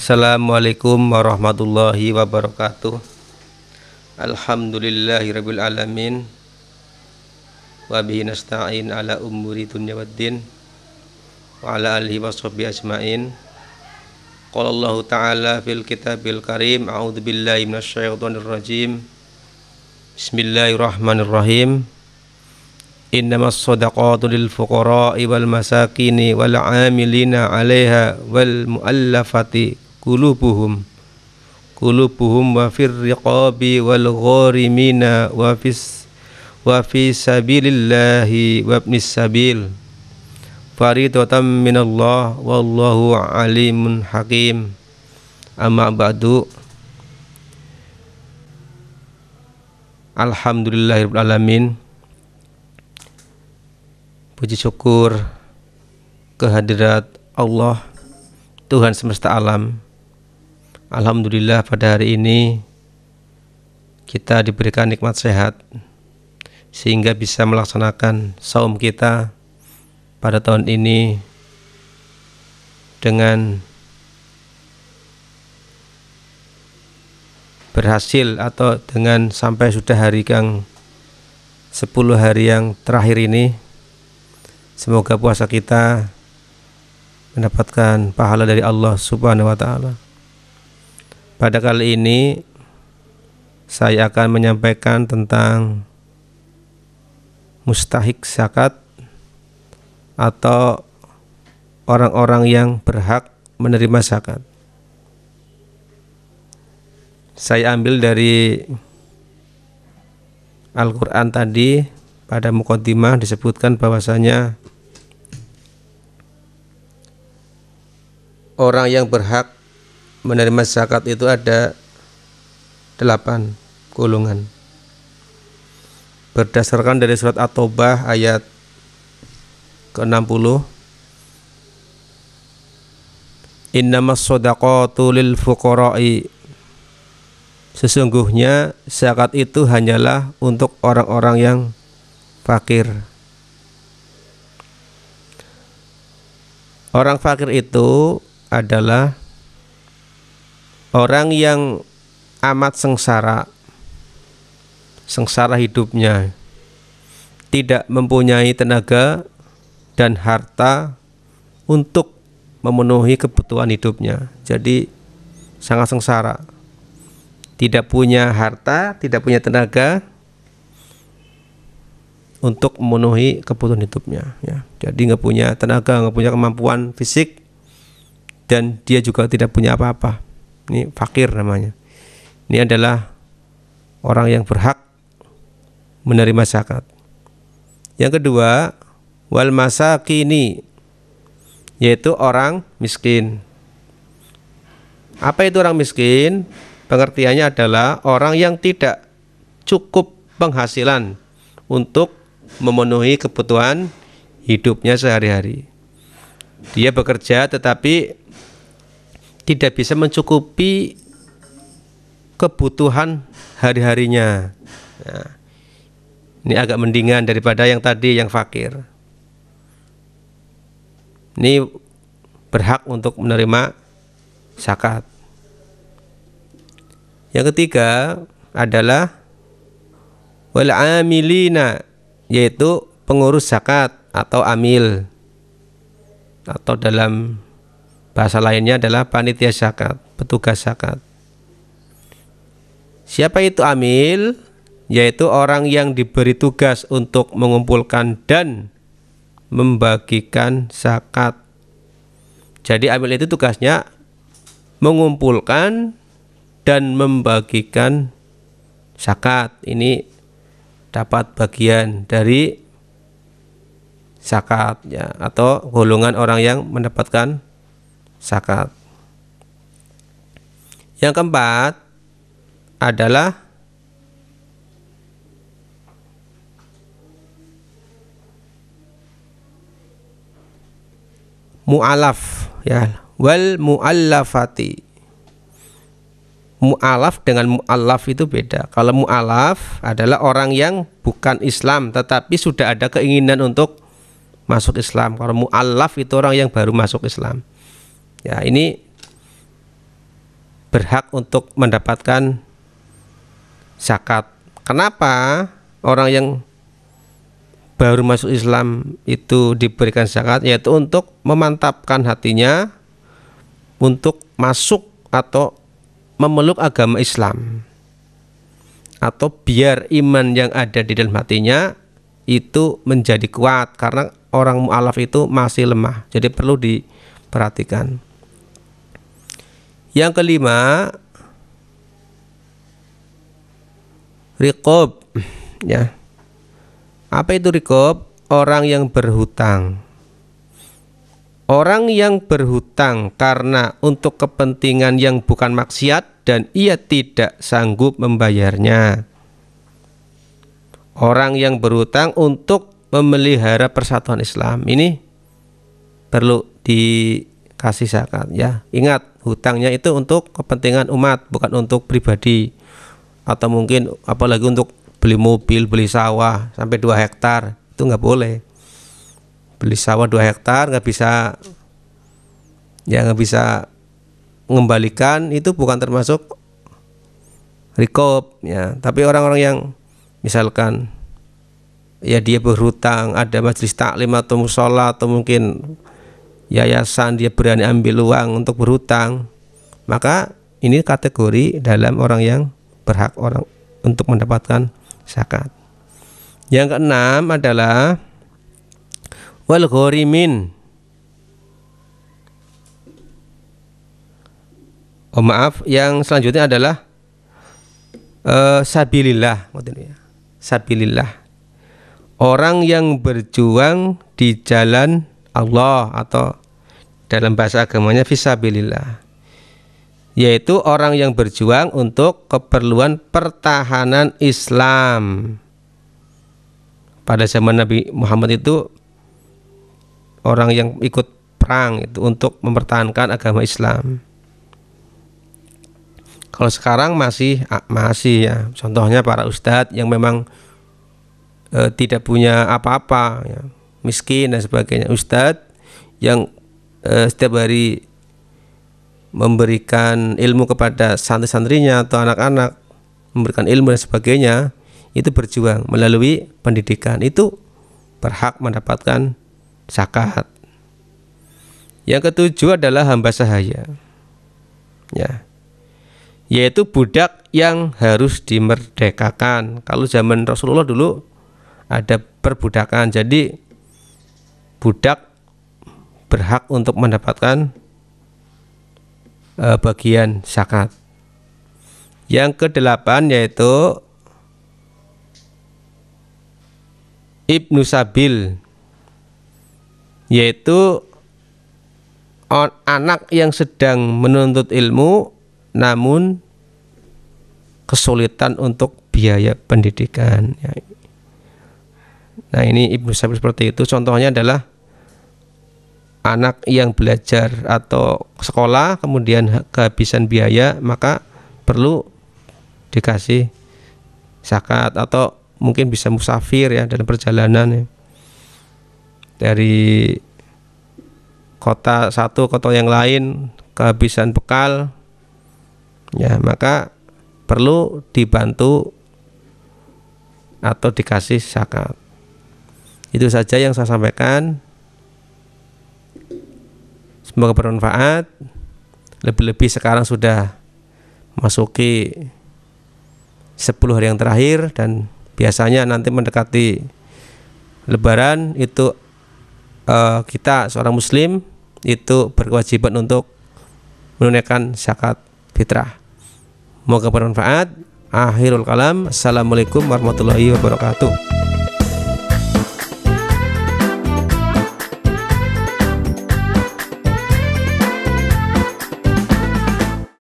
Assalamualaikum warahmatullahi wabarakatuh. Alhamdulillahirabbil alamin. Wa bihi nasta'in ala umuri dunya waddin. Wa ala alihi washabbihi ajmain. Qala Allah ta'ala fil kitabil karim. A'udzu billahi minasyaitonir rajim. Bismillahirrahmanirrahim. Innamas shadaqatu lil fuqara'i wal masakini wal 'amilina 'alaiha wal mu'allafati qulubuhum wa fir riqabi wal gharimina wa fi sabilillahi wa ibnis sabil faridatan minallah wallahu alimun hakim. Amma ba'du. Alhamdulillahirabbil alamin. Puji syukur kehadirat Allah, Tuhan semesta alam. Alhamdulillah pada hari ini kita diberikan nikmat sehat sehingga bisa melaksanakan saum kita pada tahun ini dengan berhasil atau dengan sampai sudah hari yang 10 hari yang terakhir ini. Semoga puasa kita mendapatkan pahala dari Allah Subhanahu wa ta'ala. Pada kali ini saya akan menyampaikan tentang mustahik zakat atau orang-orang yang berhak menerima zakat. Saya ambil dari Al-Quran tadi. Pada muqaddimah disebutkan bahwasanya orang yang berhak menerima zakat itu ada 8 golongan. Berdasarkan dari surat At-Taubah ayat ke-60, Innamas shadaqatu lil fuqara'i, sesungguhnya zakat itu hanyalah untuk orang-orang yang fakir. Orang fakir itu adalah orang yang amat sengsara hidupnya, tidak mempunyai tenaga dan harta untuk memenuhi kebutuhan hidupnya. Jadi sangat sengsara, tidak punya harta, tidak punya tenaga untuk memenuhi kebutuhan hidupnya, ya. Jadi nggak punya tenaga, nggak punya kemampuan fisik, dan dia juga tidak punya apa-apa. Ini fakir namanya. Ini adalah orang yang berhak menerima zakat. Yang kedua, wal masakini, yaitu orang miskin. Apa itu orang miskin? Pengertiannya adalah orang yang tidak cukup penghasilan untuk memenuhi kebutuhan hidupnya sehari-hari. Dia bekerja tetapi tidak bisa mencukupi kebutuhan hari-harinya. Nah, ini agak mendingan daripada yang tadi yang fakir. Ini berhak untuk menerima zakat. Yang ketiga adalah wal amilina, yaitu pengurus zakat atau amil, atau dalam bahasa lainnya adalah panitia zakat, petugas zakat. Siapa itu amil? Yaitu orang yang diberi tugas untuk mengumpulkan dan membagikan zakat. Jadi amil itu tugasnya mengumpulkan dan membagikan zakat. Ini dapat bagian dari zakat, ya, atau golongan orang yang mendapatkan zakat. Yang keempat adalah mu'alaf, ya, wal mu'allafati. Mu'alaf dengan mu'allaf itu beda. Kalau mu'alaf adalah orang yang bukan Islam tetapi sudah ada keinginan untuk masuk Islam. Kalau mu'allaf itu orang yang baru masuk Islam. Ya, ini berhak untuk mendapatkan zakat. Kenapa orang yang baru masuk Islam itu diberikan zakat? Yaitu untuk memantapkan hatinya untuk masuk atau memeluk agama Islam, atau biar iman yang ada di dalam hatinya itu menjadi kuat, karena orang mu'alaf itu masih lemah, jadi perlu diperhatikan. Yang kelima, riqab, ya. Apa itu riqab? Orang yang berhutang. Orang yang berhutang karena untuk kepentingan yang bukan maksiat dan ia tidak sanggup membayarnya. Orang yang berhutang untuk memelihara persatuan Islam, ini perlu dikasih zakat, ya. Ingat, hutangnya itu untuk kepentingan umat, bukan untuk pribadi, atau mungkin apalagi untuk beli mobil, beli sawah sampai 2 hektar, itu nggak boleh. Beli sawah 2 hektar nggak bisa mengembalikan, itu bukan termasuk riqab, ya. Tapi orang-orang yang misalkan ya dia berhutang, ada majelis taklim atau musola atau mungkin yayasan, dia berani ambil uang untuk berhutang, maka ini kategori dalam orang yang berhak orang untuk mendapatkan zakat. Yang keenam adalah wal ghorimin. Yang selanjutnya adalah sabilillah, sabilillah. Orang yang berjuang di jalan Allah, atau dalam bahasa agamanya fisabilillah, yaitu orang yang berjuang untuk keperluan pertahanan Islam. Pada zaman Nabi Muhammad itu orang yang ikut perang itu untuk mempertahankan agama Islam. Kalau sekarang masih ya, contohnya para ustadz yang memang tidak punya apa-apa, ya, miskin dan sebagainya. Ustadz yang setiap hari memberikan ilmu kepada santri-santrinya atau anak-anak, memberikan ilmu dan sebagainya, itu berjuang melalui pendidikan, itu berhak mendapatkan zakat. Yang ketujuh adalah hamba sahaya, ya, yaitu budak yang harus dimerdekakan. Kalau zaman Rasulullah dulu ada perbudakan, jadi budak berhak untuk mendapatkan bagian zakat. Yang kedelapan yaitu ibnu sabil, yaitu anak yang sedang menuntut ilmu namun kesulitan untuk biaya pendidikan, ya. Nah, ini ibnu sabil seperti itu. Contohnya adalah anak yang belajar atau sekolah kemudian kehabisan biaya, maka perlu dikasih zakat. Atau mungkin bisa musafir, ya, dalam perjalanan, ya, dari kota satu kota yang lain, kehabisan bekal, ya, maka perlu dibantu atau dikasih zakat. Itu saja yang saya sampaikan. Semoga bermanfaat. Lebih-lebih sekarang sudah masuki 10 hari yang terakhir, dan biasanya nanti mendekati Lebaran itu kita seorang muslim itu berkewajiban untuk menunaikan zakat fitrah. Semoga bermanfaat. Akhirul kalam. Assalamualaikum warahmatullahi wabarakatuh.